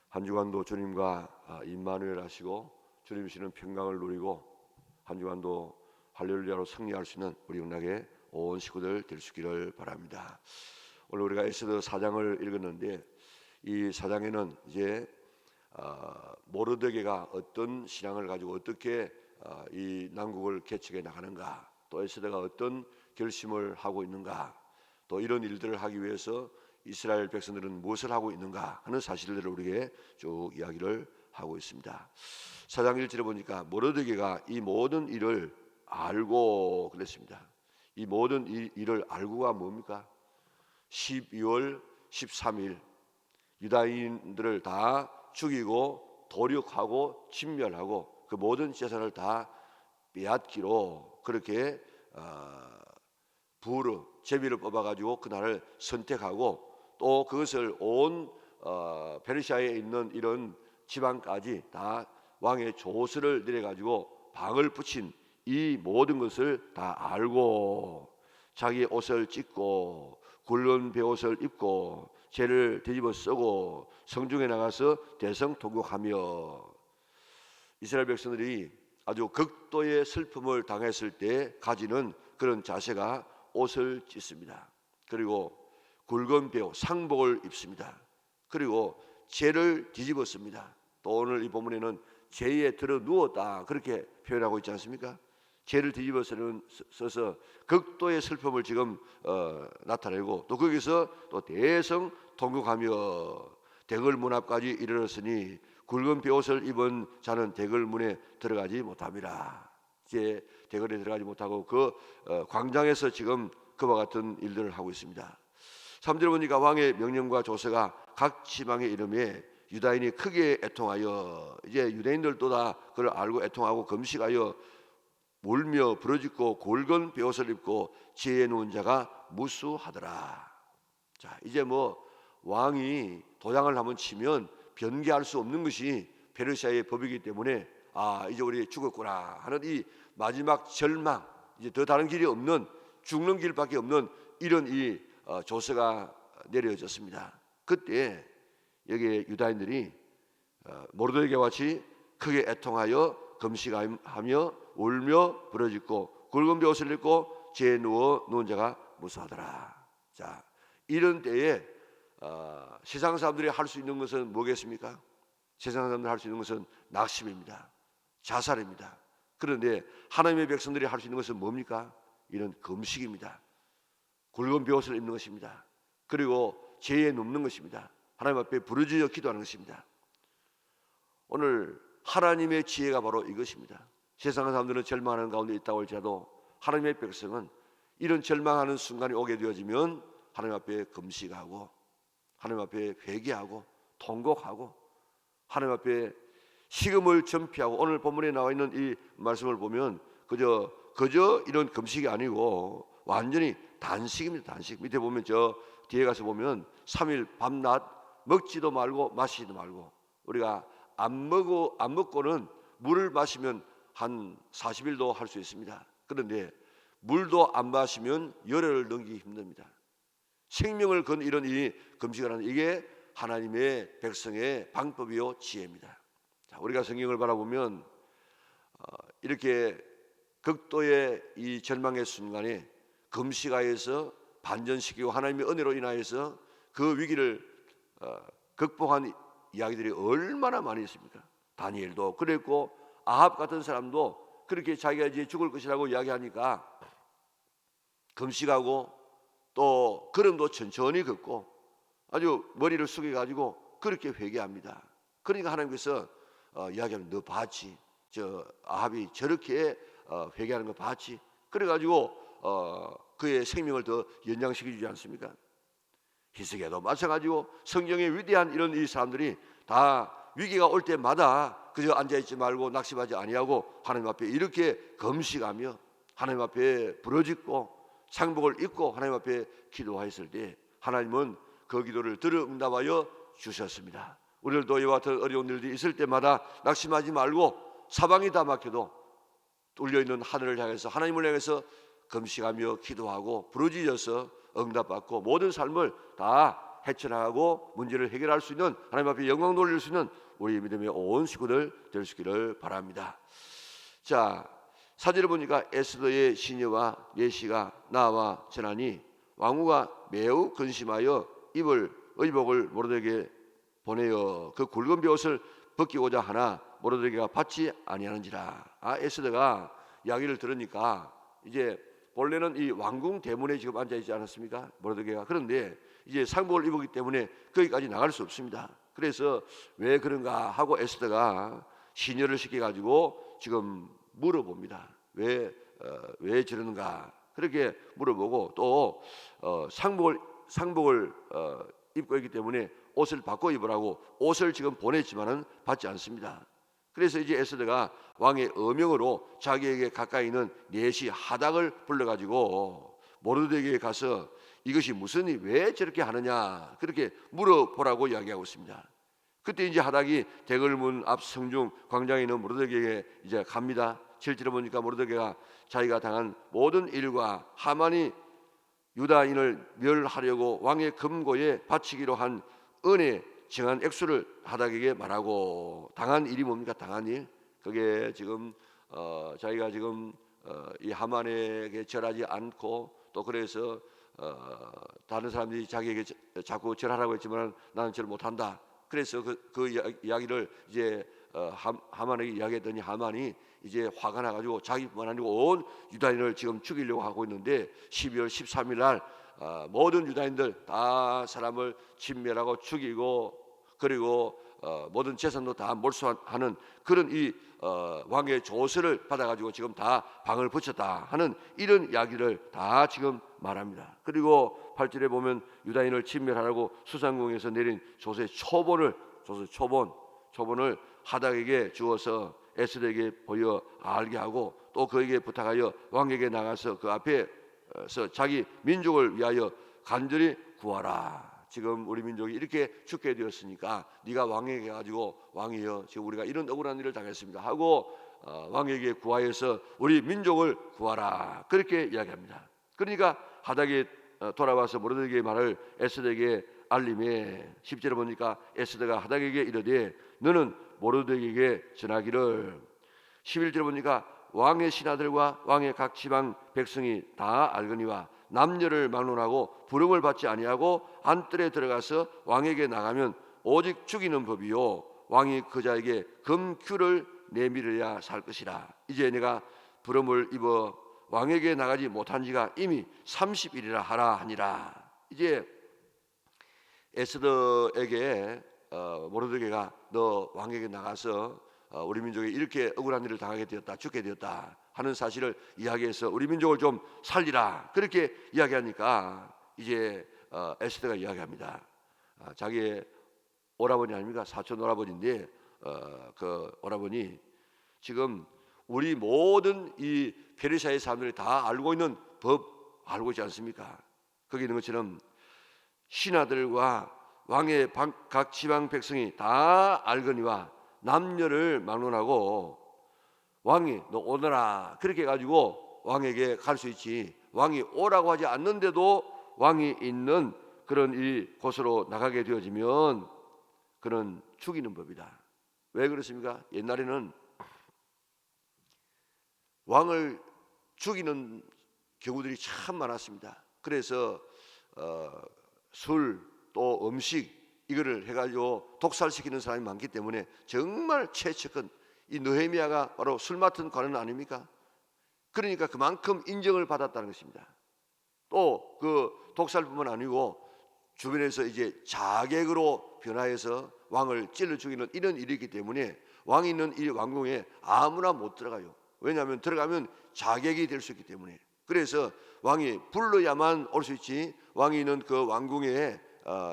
한 주간도 주님과 임마누엘 하시고 주님 주시는 평강을 누리고 한 주간도 할렐루야로 승리할 수 있는 우리 영락의 온 식구들 될 수 있기를 바랍니다. 오늘 우리가 에스더 4장을 읽었는데 이 4장에는 이제 모르드게가 어떤 신앙을 가지고 어떻게 이 난국을 개척해 나가는가, 또 에스더가 어떤 결심을 하고 있는가, 또 이런 일들을 하기 위해서 이스라엘 백성들은 무엇을 하고 있는가 하는 사실들을 우리에게 쭉 이야기를 하고 있습니다. 4장 1절에 보니까 모르드게가 이 모든 일을 알고 그랬습니다. 이 모든 일을 알고가 뭡니까? 12월 13일 유다인들을 다 죽이고 도륙하고 진멸하고 그 모든 재산을 다 빼앗기로 그렇게 부르 제비를 뽑아가지고 그날을 선택하고 또 그것을 온 페르시아에 있는 이런 지방까지 다 왕의 조서를 내려가지고 방을 붙인 이 모든 것을 다 알고 자기 옷을 찢고 굵은 베옷을 입고 죄를 뒤집어 쓰고 성중에 나가서 대성통곡하며 이스라엘 백성들이 아주 극도의 슬픔을 당했을 때 가지는 그런 자세가 옷을 찢습니다. 그리고 굵은 베옷 상복을 입습니다. 그리고 죄를 뒤집었습니다. 또 오늘 이 본문에는 죄에 들어 누웠다 그렇게 표현하고 있지 않습니까? 죄를 뒤집어 써서 극도의 슬픔을 지금 나타내고 또 거기서 또 대성 통곡하며 대궐 문 앞까지 이르렀으니 굵은 베옷을 입은 자는 대궐 문에 들어가지 못함이라. 이제 대궐에 들어가지 못하고 그 광장에서 지금 그와 같은 일들을 하고 있습니다. 3절 보니까 왕의 명령과 조서가 각 지방에 이름에 유다인이 크게 애통하여 이제 유대인들도 다 그걸 알고 애통하고 금식하여 울며 부르짖고 굵은 베옷을 입고 지혜에 누운 자가 무수하더라. 자, 이제 뭐 왕이 도장을 한번 치면 변개할 수 없는 것이 페르시아의 법이기 때문에 이제 우리 죽었구나 하는 이 마지막 절망, 이제 더 다른 길이 없는 죽는 길밖에 없는 이런 이 조서가 내려졌습니다. 그때 여기에 유다인들이 모르드게와 같이 크게 애통하여 금식하며 울며 부르짖고 굵은 베옷을 입고 죄에 누운 자가 무수하더라. 자, 이런 때에 세상 사람들이 할 수 있는 것은 뭐겠습니까? 세상 사람들이 할 수 있는 것은 낙심입니다. 자살입니다. 그런데 하나님의 백성들이 할 수 있는 것은 뭡니까? 이런 금식입니다. 굵은 베옷을 입는 것입니다. 그리고 죄에 눕는 것입니다. 하나님 앞에 부르짖어 기도하는 것입니다. 오늘 하나님의 지혜가 바로 이것입니다. 세상 사람들은 절망하는 가운데 있다고 할지라도 하나님의 백성은 이런 절망하는 순간이 오게 되어지면 하나님 앞에 금식하고 하나님 앞에 회개하고 통곡하고 하나님 앞에 식음을 전폐하고 오늘 본문에 나와 있는 이 말씀을 보면 그저 이런 금식이 아니고 완전히 단식입니다. 단식. 밑에 보면 저 뒤에 가서 보면 3일 밤낮 먹지도 말고 마시지도 말고 우리가 안 먹고는 물을 마시면 한 40일도 할 수 있습니다. 그런데 물도 안 마시면 열흘을 넘기기 힘듭니다. 생명을 건 이런 이 금식을 하는 이게 하나님의 백성의 방법이요 지혜입니다. 자, 우리가 성경을 바라보면 이렇게 극도의 이 절망의 순간에 금식하여서 반전시키고 하나님의 은혜로 인하여서 그 위기를 극복한 이야기들이 얼마나 많이 있습니까? 다니엘도 그랬고 아합 같은 사람도 그렇게 자기가 이제 죽을 것이라고 이야기하니까 금식하고 또 걸음도 천천히 걷고 아주 머리를 숙여가지고 그렇게 회개합니다. 그러니까 하나님께서 이야기하면 너 봤지? 저 아합이 저렇게 회개하는 거 봤지? 그래가지고 그의 생명을 더 연장시키지 않습니까? 히스기야도 마찬가지고 성경의 위대한 이런 이 사람들이 다 위기가 올 때마다 그저 앉아있지 말고 낙심하지 아니하고 하나님 앞에 이렇게 금식하며 하나님 앞에 부르짖고 상복을 입고 하나님 앞에 기도하였을 때 하나님은 그 기도를 들어 응답하여 주셨습니다. 우리들도 이와 같은 어려운 일들이 있을 때마다 낙심하지 말고 사방이 다 막혀도 뚫려있는 하늘을 향해서 하나님을 향해서 금식하며 기도하고 부르짖어서 응답받고 모든 삶을 다 헤쳐나가고 문제를 해결할 수 있는, 하나님 앞에 영광 돌릴 수 있는 우리 믿음의 온 식구들 될 수 있기를 바랍니다. 자, 사절을 보니까 에스더의 시녀와 예시가 나와 전하니 왕후가 매우 근심하여 입을 의복을 모르드게에게 보내어 그 굵은 벼옷을 벗기고자 하나 모르드게가 받지 아니하는지라. 에스더가 이야기를 들으니까 이제 본래는 이 왕궁 대문에 지금 앉아 있지 않았습니까? 모르드게가. 그런데 이제 상복을 입었기 때문에 거기까지 나갈 수 없습니다. 그래서 왜 그런가 하고 에스더가 시녀를 시켜 가지고 지금 물어봅니다. 왜 저러는가? 그렇게 물어보고 또 상복을 입고 있기 때문에 옷을 바꿔 입으라고 옷을 지금 보냈지만은 받지 않습니다. 그래서 이제 에스더가 왕의 어명으로 자기에게 가까이 있는 넷이 하닥을 불러가지고 모르드게에게 가서 이것이 무슨 일, 왜 저렇게 하느냐 그렇게 물어보라고 이야기하고 있습니다. 그때 이제 하닥이 대궐문 앞 성중 광장에 있는 모르드게에게 이제 갑니다. 7절에 보니까 모르드게가 자기가 당한 모든 일과 하만이 유다인을 멸하려고 왕의 금고에 바치기로 한 은혜 정한 액수를 하닥에게 말하고, 당한 일이 뭡니까? 당한 일. 그게 지금 자기가 지금 이 하만에게 절하지 않고 또 그래서 다른 사람들이 자기에게 자꾸 절하라고 했지만 나는 절 못한다. 그래서 그 이야기를 이제 하만에게 이야기했더니 하만이 이제 화가 나가지고 자기뿐만 아니고 온 유다인을 지금 죽이려고 하고 있는데 12월 13일 날 모든 유다인들 다 사람을 진멸하고 죽이고 그리고 모든 재산도 다 몰수하는 그런 이 왕의 조서를 받아가지고 지금 다 방을 붙였다 하는 이런 이야기를 다 지금 말합니다. 그리고 8절에 보면 유다인을 진멸하라고 수상궁에서 내린 조서의 초본을 하닥에게 주어서 에스더에게 보여 알게 하고 또 그에게 부탁하여 왕에게 나가서 그 앞에서 자기 민족을 위하여 간절히 구하라. 지금 우리 민족이 이렇게 죽게 되었으니까 네가 왕에게 가지고 왕이여 지금 우리가 이런 억울한 일을 당했습니다 하고 왕에게 구하여서 우리 민족을 구하라 그렇게 이야기합니다. 그러니까 하닥이 돌아와서 모르드게의 말을 에스더에게 알림에 10절에 보니까 에스더가 하닥에게 이르되 너는 모르드게에게 전하기를 11절에 보니까 왕의 신하들과 왕의 각 지방 백성이 다 알거니와 남녀를 막론하고 부름을 받지 아니하고 안뜰에 들어가서 왕에게 나가면 오직 죽이는 법이요 왕이 그자에게 금큐를 내밀어야 살 것이라. 이제 내가 부름을 입어 왕에게 나가지 못한 지가 이미 30일이라 하라 하니라. 이제 에스더에게 모르드게가 너 왕에게 나가서 우리 민족이 이렇게 억울한 일을 당하게 되었다, 죽게 되었다 하는 사실을 이야기해서 우리 민족을 좀 살리라 그렇게 이야기하니까 이제 에스더가 이야기합니다. 자기의 오라버니 아닙니까? 사촌 오라버니인데 그 오라버니 지금 우리 모든 이 페르시아의 사람들이 다 알고 있는 법 알고 있지 않습니까? 거기 있는 것처럼 신하들과 왕의 각 지방 백성이 다 알거니와 남녀를 막론하고 왕이 너 오너라 그렇게 해가지고 왕에게 갈 수 있지, 왕이 오라고 하지 않는데도 왕이 있는 그런 이 곳으로 나가게 되어지면 그는 죽이는 법이다. 왜 그렇습니까? 옛날에는 왕을 죽이는 경우들이 참 많았습니다. 그래서 술 또 음식 이거를 해가지고 독살시키는 사람이 많기 때문에 정말 최측근 이 느헤미야가 바로 술 맡은 관원 아닙니까? 그러니까 그만큼 인정을 받았다는 것입니다. 또 그 독살뿐만 아니고 주변에서 이제 자객으로 변화해서 왕을 찔러 죽이는 이런 일이 있기 때문에 왕이 있는 이 왕궁에 아무나 못 들어가요. 왜냐하면 들어가면 자객이 될 수 있기 때문에. 그래서 왕이 불러야만 올 수 있지 왕이 있는 그 왕궁에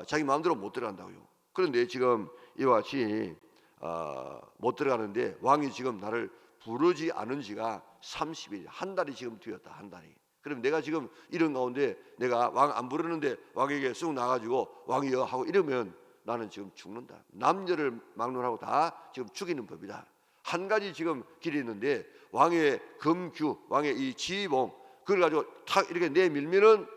자기 마음대로 못 들어간다고요. 그런데 지금 이와 같이 못 들어가는데 왕이 지금 나를 부르지 않은 지가 30일 한 달이 지금 되었다. 한 달이. 그럼 내가 지금 이런 가운데 내가 왕 안 부르는데 왕에게 쑥 나가지고 왕이여 하고 이러면 나는 지금 죽는다. 남녀를 막론하고 다 지금 죽이는 법이다. 한 가지 지금 길이 있는데 왕의 금규, 왕의 이 지봉 그걸 가지고 탁 이렇게 내밀면은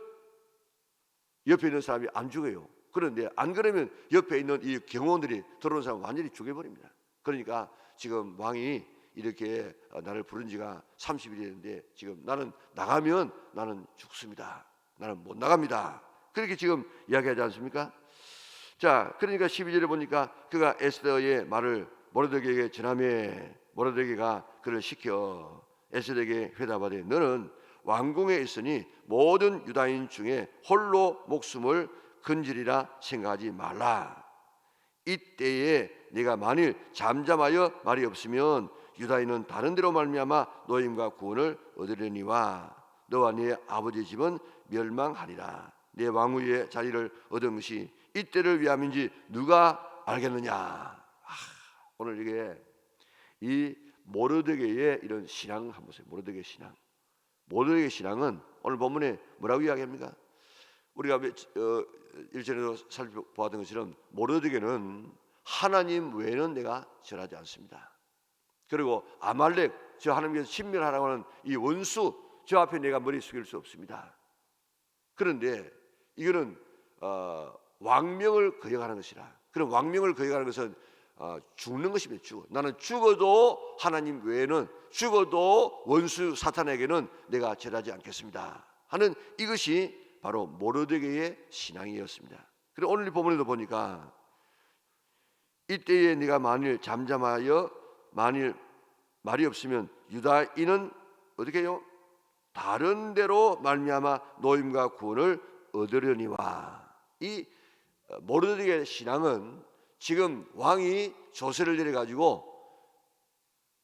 옆에 있는 사람이 안 죽어요. 그런데 안 그러면 옆에 있는 이 경호원들이 들어오는 사람 완전히 죽여버립니다. 그러니까 지금 왕이 이렇게 나를 부른 지가 30일이 됐는데 지금 나는 나가면 나는 죽습니다. 나는 못 나갑니다. 그렇게 지금 이야기하지 않습니까? 자, 그러니까 12절에 보니까 그가 에스더의 말을 모르드게에게 전하매 모르드게가 그를 시켜 에스더에게 회답하되 너는 왕궁에 있으니 모든 유다인 중에 홀로 목숨을 건지리라 생각하지 말라. 이때에 네가 만일 잠잠하여 말이 없으면 유다인은 다른 데로 말미암아 노임과 구원을 얻으려니와 너와 네 아버지 집은 멸망하리라. 네 왕위의 자리를 얻은 것이 이때를 위함인지 누가 알겠느냐. 오늘 이게 이 모르드게의 이런 신앙 한번 보세요. 모르드게 신앙. 모르드게 신앙은 오늘 본문에 뭐라고 이야기합니까? 우리가 일전에도 살펴보았던 것처럼 모르드게는 하나님 외에는 내가 절하지 않습니다. 그리고 아말렉, 저 하나님께서 신멸하라고 하는 이 원수, 저 앞에 내가 머리 숙일 수 없습니다. 그런데 이거는 왕명을 거역하는 것이라. 그럼 왕명을 거역하는 것은 죽는 것입니다. 나는 죽어도 하나님 외에는, 죽어도 원수 사탄에게는 내가 절하지 않겠습니다 하는 이것이 바로 모르드게의 신앙이었습니다. 그리고 오늘 본문에도 보니까 이때에 네가 만일 잠잠하여 만일 말이 없으면 유다인은 어떻게 해요? 다른 데로 말미암아 노임과 구원을 얻으려니와. 이 모르드게의 신앙은 지금 왕이 조세를 내려가지고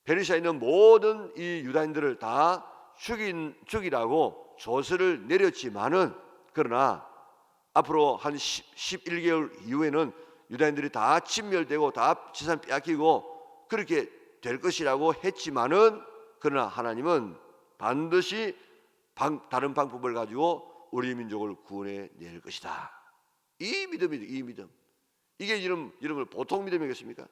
페르시아에 있는 모든 이 유다인들을 다 죽이라고 조세를 내렸지만은, 그러나 앞으로 한 11개월 이후에는 유다인들이 다 진멸되고 다 재산 빼앗기고 그렇게 될 것이라고 했지만은, 그러나 하나님은 반드시 다른 방법을 가지고 우리 민족을 구원해 낼 것이다. 이 믿음이죠. 이 믿음. 이게 여러분 보통 믿음이겠습니까?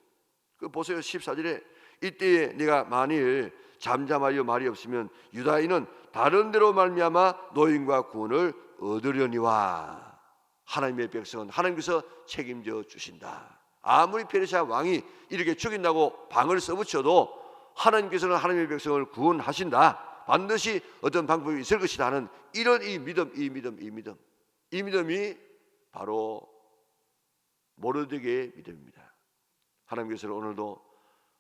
그 보세요. 14절에 이때에 내가 만일 잠잠하여 말이 없으면 유다인은 다른 데로 말미암아 노임과 구원을 얻으려니와. 하나님의 백성은 하나님께서 책임져 주신다. 아무리 페르시아 왕이 이렇게 죽인다고 방을 써붙여도 하나님께서는 하나님의 백성을 구원하신다. 반드시 어떤 방법이 있을 것이다 하는 이런 이 믿음이 바로 모르드게의 믿음입니다. 하나님께서는 오늘도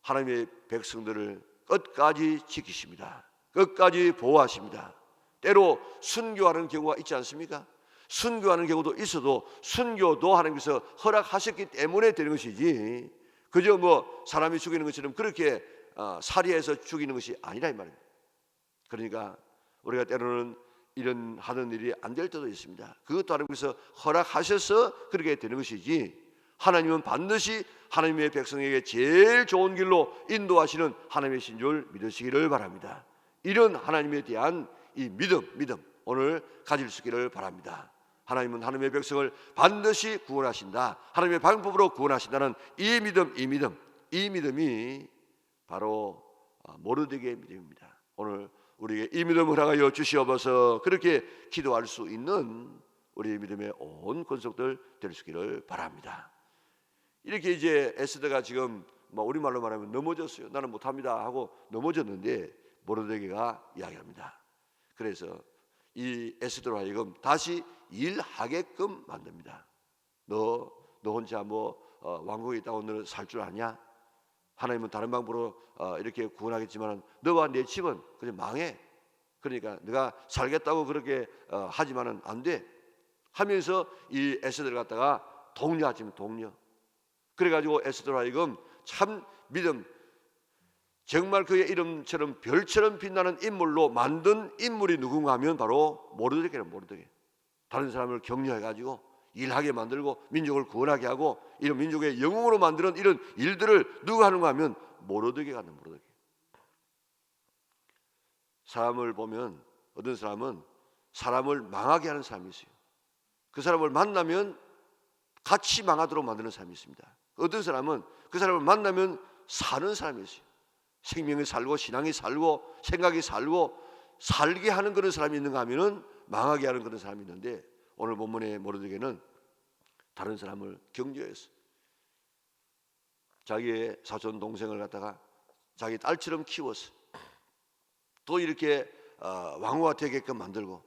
하나님의 백성들을 끝까지 지키십니다. 끝까지 보호하십니다. 때로 순교하는 경우가 있지 않습니까? 순교하는 경우도 있어도 순교도 하나님께서 허락하셨기 때문에 되는 것이지, 그저 사람이 죽이는 것처럼 그렇게 살해해서 죽이는 것이 아니라 이 말입니다. 그러니까 우리가 때로는 이런 하던 일이 안 될 때도 있습니다. 그것도 하나님께서 허락하셔서 그렇게 되는 것이지, 하나님은 반드시 하나님의 백성에게 제일 좋은 길로 인도하시는 하나님이신 줄 믿으시기를 바랍니다. 이런 하나님에 대한 이 믿음 오늘 가질 수 있기를 바랍니다. 하나님은 하나님의 백성을 반드시 구원하신다. 하나님의 방법으로 구원하신다는 이 믿음이 바로 모르드게의 믿음입니다. 오늘 우리에게 이 믿음을 허락하여 주시옵소서. 그렇게 기도할 수 있는 우리의 믿음의 온 권속들 될 수 있기를 바랍니다. 이렇게 이제 에스더가 지금 우리말로 말하면 넘어졌어요. 나는 못합니다 하고 넘어졌는데 모르드게가 이야기합니다. 그래서 이 에스더로 하여금 다시 일하게끔 만듭니다. 너 혼자 왕국에 있다고 너는 살 줄 아냐? 하나님은 다른 방법으로 이렇게 구원하겠지만 너와 내 집은 그냥 망해. 그러니까 네가 살겠다고 그렇게 하지만은 안 돼 하면서 이 에스더를 갖다가 독려하지만 독려. 그래가지고 에스더로 하여금 참 믿음, 정말 그의 이름처럼 별처럼 빛나는 인물로 만든 인물이 누군가 하면 바로 모르드게는 모르드게. 다른 사람을 격려해가지고 일하게 만들고 민족을 구원하게 하고 이런 민족의 영웅으로 만드는 이런 일들을 누가 하는가 하면 모르드게가 하는 모르드게. 사람을 보면 어떤 사람은 사람을 망하게 하는 사람이 있어요. 그 사람을 만나면 같이 망하도록 만드는 사람이 있습니다. 어떤 사람은 그 사람을 만나면 사는 사람이 있어요. 생명이 살고 신앙이 살고 생각이 살고 살게 하는 그런 사람이 있는가 하면은 망하게 하는 그런 사람이 있는데, 오늘 본문의 모르드게는 다른 사람을 격려했어. 자기의 사촌 동생을 갖다가 자기 딸처럼 키웠어. 또 이렇게 왕후가 되게끔 만들고,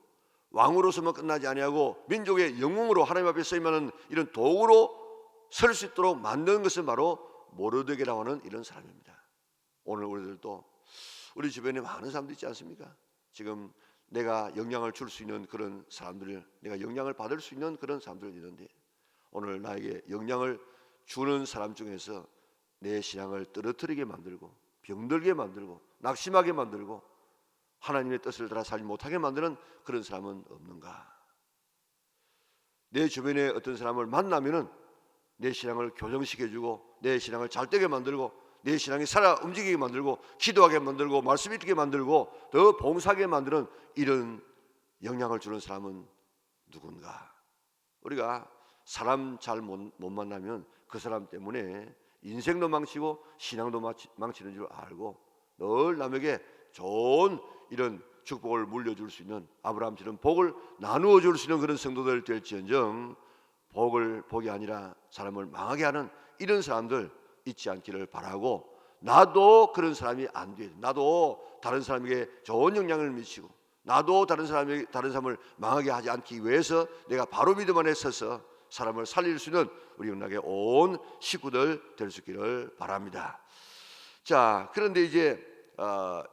왕으로서만 끝나지 아니하고 민족의 영웅으로 하나님 앞에 쓰임하는 이런 도구로 설 수 있도록 만든 것은 바로 모르드게라고 하는 이런 사람입니다. 오늘 우리들도 우리 주변에 많은 사람들 있지 않습니까? 지금 내가 영향을 줄 수 있는 그런 사람들, 내가 영향을 받을 수 있는 그런 사람들이 있는데, 오늘 나에게 영향을 주는 사람 중에서 내 신앙을 떨어뜨리게 만들고 병들게 만들고 낙심하게 만들고 하나님의 뜻을 따라 살지 못하게 만드는 그런 사람은 없는가? 내 주변에 어떤 사람을 만나면은 내 신앙을 교정시켜주고 내 신앙을 잘되게 만들고 내 신앙이 살아 움직이게 만들고 기도하게 만들고 말씀 읽게 만들고 더 봉사하게 만드는 이런 영향을 주는 사람은 누군가? 우리가 사람 잘 못 만나면 그 사람 때문에 인생도 망치고 신앙도 망치는 줄 알고 늘 남에게 좋은 이런 축복을 물려줄 수 있는 아브라함처럼 복을 나누어 줄 수 있는 그런 성도들 될지언정 복이 아니라 사람을 망하게 하는 이런 사람들 있지 않기를 바라고, 나도 그런 사람이 안 돼. 나도 다른 사람에게 좋은 영향을 미치고 나도 다른 사람을 망하게 하지 않기 위해서 내가 바로 믿음 안에 서서 사람을 살릴 수 있는 우리 은락의 온 식구들 될 수 있기를 바랍니다. 자, 그런데 이제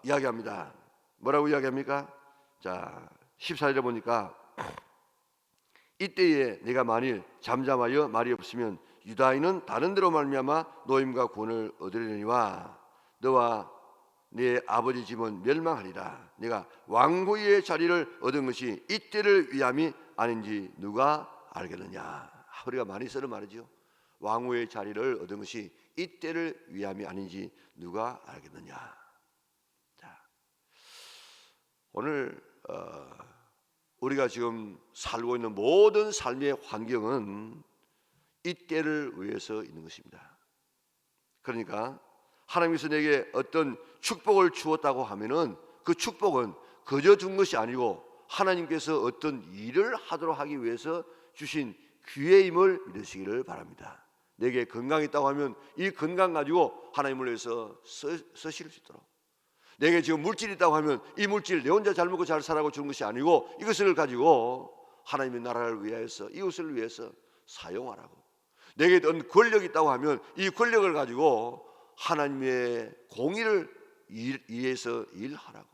이야기합니다. 뭐라고 이야기합니까? 자, 14절에 보니까 이때에 내가 만일 잠잠하여 말이 없으면 유다인은 다른 데로 말미암아 노임과 구원을 얻으려니와 너와 네 아버지 집은 멸망하리라. 내가 왕후의 자리를 얻은 것이 이때를 위함이 아닌지 누가 알겠느냐. 우리가 많이 쓰는 말이죠. 왕후의 자리를 얻은 것이 이때를 위함이 아닌지 누가 알겠느냐. 자, 오늘 우리가 지금 살고 있는 모든 삶의 환경은 이때를 위해서 있는 것입니다. 그러니까 하나님께서 내게 어떤 축복을 주었다고 하면은 그 축복은 거저 준 것이 아니고 하나님께서 어떤 일을 하도록 하기 위해서 주신 기회임을 믿으시기를 바랍니다. 내게 건강이 있다고 하면 이 건강 가지고 하나님을 위해서 쓰실 수 있도록, 내게 지금 물질이 있다고 하면 이 물질 내 혼자 잘 먹고 잘 살라고 주는 것이 아니고 이것을 가지고 하나님의 나라를 위해서 이웃을 위해서 사용하라고, 내게 어떤 권력이 있다고 하면 이 권력을 가지고 하나님의 공의를 위해서 일하라고,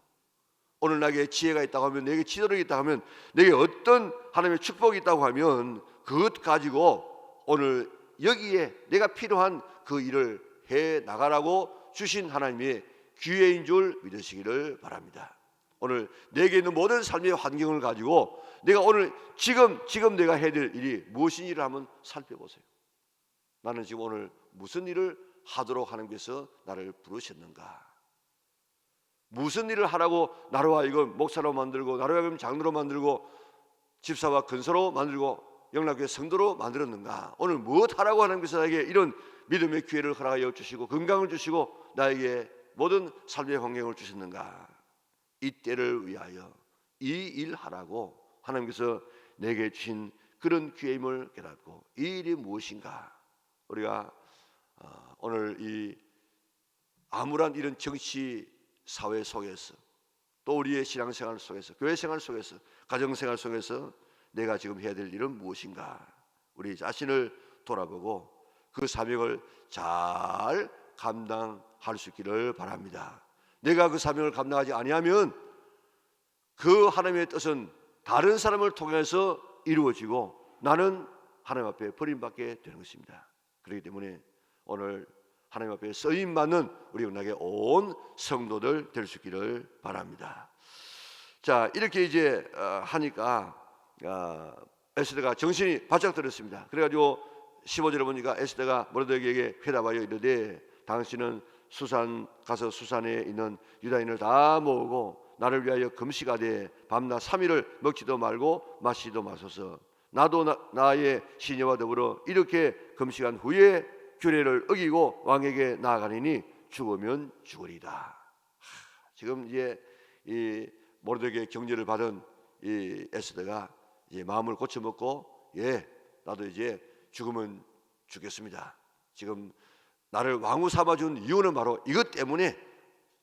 오늘 나에게 지혜가 있다고 하면 내게 지도력이 있다고 하면 내게 어떤 하나님의 축복이 있다고 하면 그것 가지고 오늘 여기에 내가 필요한 그 일을 해 나가라고 주신 하나님의 기회인 줄 믿으시기를 바랍니다. 오늘 내게 있는 모든 삶의 환경을 가지고 내가 오늘 지금 내가 해야 될 일이 무엇인 일을 한번 살펴보세요. 나는 지금 오늘 무슨 일을 하도록 하나님께서 나를 부르셨는가? 무슨 일을 하라고 나로 하여금 목사로 만들고 나로 하여금 장로로 만들고 집사와 근사로 만들고 영락교회 성도로 만들었는가? 오늘 무엇 하라고 하나님께서 나에게 이런 믿음의 기회를 허락하여 주시고 건강을 주시고 나에게 모든 삶의 환경을 주셨는가? 이 때를 위하여 이 일 하라고 하나님께서 내게 주신 그런 기회임을 깨닫고 이 일이 무엇인가? 우리가 오늘 이 암울한 이런 정치 사회 속에서 또 우리의 신앙생활 속에서 교회생활 속에서 가정생활 속에서 내가 지금 해야 될 일은 무엇인가? 우리 자신을 돌아보고 그 사명을 잘 감당할 수 있기를 바랍니다. 내가 그 사명을 감당하지 아니하면 그 하나님의 뜻은 다른 사람을 통해서 이루어지고 나는 하나님 앞에 버림받게 되는 것입니다. 그렇기 때문에 오늘 하나님 앞에 쓰임받는 우리 은락의 온 성도들 될 수 있기를 바랍니다. 자, 이렇게 이제 하니까 에스더가 정신이 바짝 들었습니다. 그래가지고 15절에 보니까 에스더가 모르드게에게 회답하여 이르되 당신은 수산 가서 수산에 있는 유다인을 다 모으고 나를 위하여 금식하되 밤낮 3일을 먹지도 말고 마시지도 마소서. 나도 나의 시녀와 더불어 이렇게 금식한 후에 규례를 어기고 왕에게 나아가리니 죽으면 죽으리다. 지금 이제 이 모르드게의 격려를 받은 이 에스더가 이제 마음을 고쳐먹고 나도 이제 죽으면 죽겠습니다. 지금 나를 왕후 삼아준 이유는 바로 이것 때문에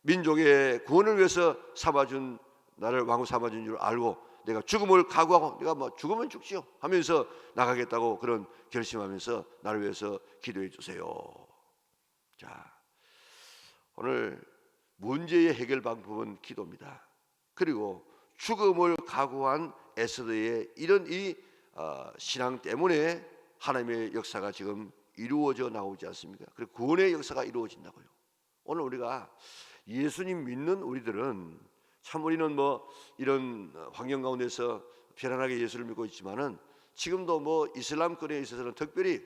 민족의 구원을 위해서 삼아준 나를 왕후 삼아준 줄 알고 내가 죽음을 각오하고 내가 뭐 죽으면 죽지요 하면서 나가겠다고 그런 결심하면서 나를 위해서 기도해 주세요. 자, 오늘 문제의 해결 방법은 기도입니다. 그리고 죽음을 각오한 에스더의 이런 신앙 때문에 하나님의 역사가 지금 이루어져 나오지 않습니까? 그리고 구원의 역사가 이루어진다고요. 오늘 우리가 예수님 믿는 우리들은 참 우리는 뭐 이런 환경 가운데서 편안하게 예수를 믿고 있지만은 지금도 뭐 이슬람권에 있어서는 특별히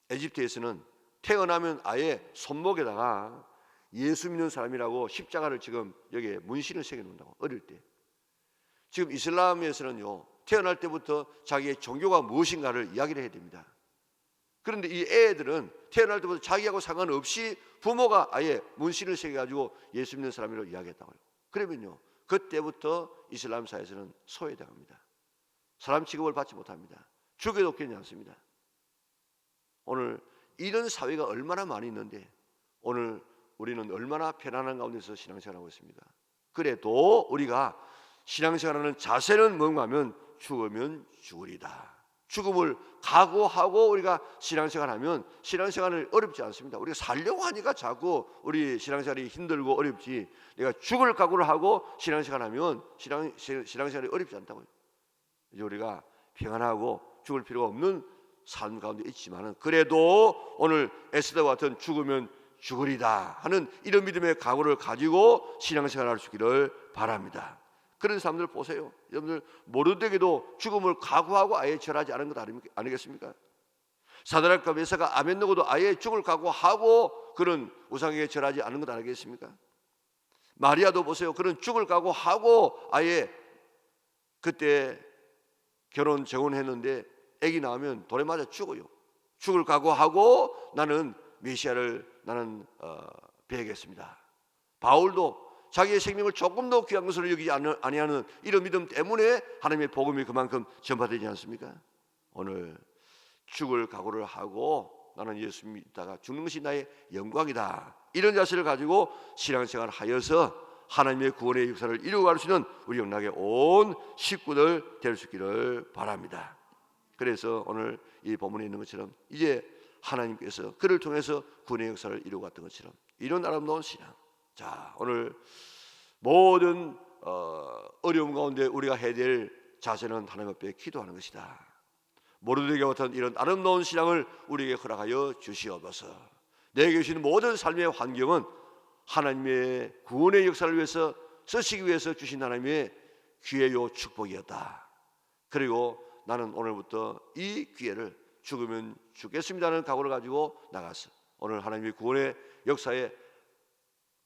에집트에서는 태어나면 아예 손목에다가 예수 믿는 사람이라고 십자가를 지금 여기에 문신을 새겨 놓는다고. 어릴 때 지금 이슬람에서는요 태어날 때부터 자기의 종교가 무엇인가를 이야기를 해야 됩니다. 그런데 이 애들은 태어날 때부터 자기하고 상관없이 부모가 아예 문신을 새겨가지고 예수 믿는 사람이라고 이야기했다고요. 그러면요 그때부터 이슬람 사회에서는 소외당합니다. 사람 취급을 받지 못합니다. 죽여도 괜히 않습니다. 오늘 이런 사회가 얼마나 많이 있는데 오늘 우리는 얼마나 편안한 가운데서 신앙생활하고 있습니다. 그래도 우리가 신앙생활하는 자세는 뭔가 하면 죽으면 죽으리다. 죽음을 각오하고 우리가 신앙생활하면 신앙생활은 어렵지 않습니다. 우리가 살려고 하니까 자꾸 우리 신앙생활이 힘들고 어렵지, 내가 죽을 각오를 하고 신앙생활하면 신앙생활이 어렵지 않다고요. 이제 우리가 평안하고 죽을 필요가 없는 삶 가운데 있지만은 그래도 오늘 에스더와 같은 죽으면 죽으리다 하는 이런 믿음의 각오를 가지고 신앙생활할 수 있기를 바랍니다. 그런 사람들 보세요. 여러분들 모르드게도 죽음을 각오하고 아예 절하지 않은 것 아니겠습니까? 사드락과 메사가 아벤노고도 아예 죽을 각오하고 그런 우상에게 절하지 않은 것 아니겠습니까? 마리아도 보세요. 그런 죽을 각오하고 아예 그때 결혼 정혼했는데 아기 낳으면 돌에 맞아 죽어요. 죽을 각오하고 나는 메시아를 나는 배우겠습니다. 바울도 자기의 생명을 조금도 귀한 것으로 여기지 아니하는 이런 믿음 때문에 하나님의 복음이 그만큼 전파되지 않습니까? 오늘 죽을 각오를 하고 나는 예수 믿다가 죽는 것이 나의 영광이다, 이런 자세를 가지고 신앙생활을 하여서 하나님의 구원의 역사를 이루어갈 수 있는 우리 영락의 온 식구들 될 수 있기를 바랍니다. 그래서 오늘 이 본문에 있는 것처럼 이제 하나님께서 그를 통해서 구원의 역사를 이루어갔던 것처럼 이런 아름다운 신앙, 자 오늘 모든 어려움 가운데 우리가 해야 될 자세는 하나님 앞에 기도하는 것이다. 모르드게와 같은 이런 아름다운 신앙을 우리에게 허락하여 주시옵소서. 내게 주신 모든 삶의 환경은 하나님의 구원의 역사를 위해서 쓰시기 위해서 주신 하나님의 기회요 축복이었다. 그리고 나는 오늘부터 이 기회를 죽으면 죽겠습니다는 각오를 가지고 나가서 오늘 하나님의 구원의 역사에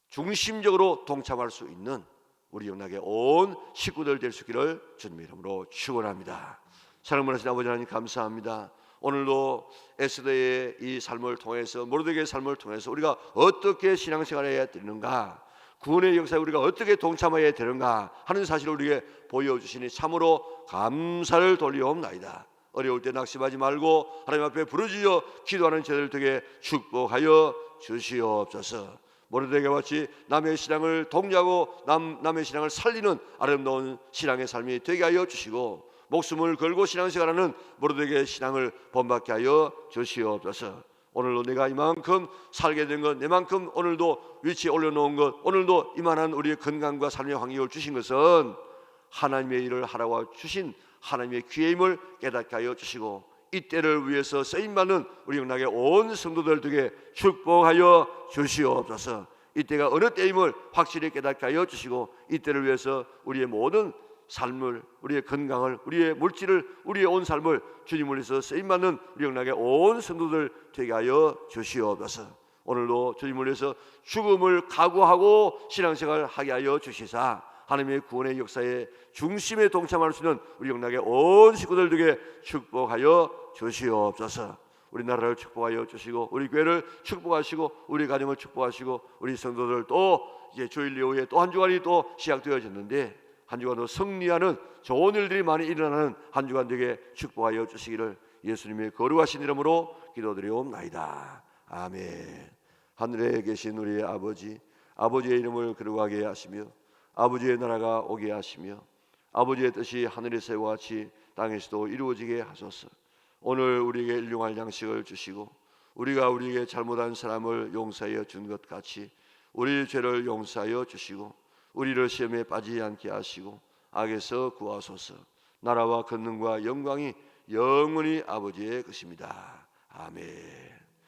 중심적으로 동참할 수 있는 우리 영락의 온 식구들 될 수 있기를 주님의 이름으로 축원합니다. 사랑을 하시는 아버지 하나님 감사합니다. 오늘도 에스더의 이 삶을 통해서 모르드게의 삶을 통해서 우리가 어떻게 신앙생활해야 되는가, 구원의 역사에 우리가 어떻게 동참해야 되는가 하는 사실을 우리에게 보여주시니 참으로 감사를 돌리옵나이다. 어려울 때 낙심하지 말고 하나님 앞에 부르짖어 기도하는 저희들 되게 축복하여 주시옵소서. 모르드게와 같이 남의 신앙을 독려하고 남의 신앙을 살리는 아름다운 신앙의 삶이 되게 하여 주시고 목숨을 걸고 신앙생활하는 모르드게의 신앙을 본받게 하여 주시옵소서. 오늘도 내가 이만큼 살게 된 것, 내만큼 오늘도 위치에 올려놓은 것, 오늘도 이만한 우리의 건강과 삶의 환경을 주신 것은 하나님의 일을 하라고 주신 하나님의 기회임을 깨닫게 하여 주시고 이 때를 위해서 쓰임받는 우리 영락의 온 성도들 되게 축복하여 주시옵소서. 이때가 어느 때임을 확실히 깨닫게 하여 주시고 이 때를 위해서 우리의 모든 삶을, 우리의 건강을, 우리의 물질을, 우리의 온 삶을 주님을 위해서 쓰임받는 우리 영락의 온 성도들 되게 하여 주시옵소서. 오늘도 주님을 위해서 죽음을 각오하고 신앙생활을 하게 하여 주시사 하나님의 구원의 역사의 중심에 동참할 수 있는 우리 영락의 온 식구들에게 축복하여 주시옵소서. 우리나라를 축복하여 주시고 우리 교회를 축복하시고 우리 가정을 축복하시고 우리 성도들 또 이제 주일 이후에 또 한 주간이 또 시작되어졌는데 한 주간도 승리하는 좋은 일들이 많이 일어나는 한 주간 되게 축복하여 주시기를 예수님의 거룩하신 이름으로 기도드리옵나이다. 아멘. 하늘에 계신 우리의 아버지, 아버지의 이름을 거룩하게 하시며 아버지의 나라가 오게 하시며 아버지의 뜻이 하늘에서와 같이 땅에서도 이루어지게 하소서. 오늘 우리에게 일용할 양식을 주시고 우리가 우리에게 잘못한 사람을 용서하여 준 것 같이 우리 죄를 용서하여 주시고 우리를 시험에 빠지지 않게 하시고 악에서 구하소서. 나라와 권능과 영광이 영원히 아버지의 것입니다. 아멘.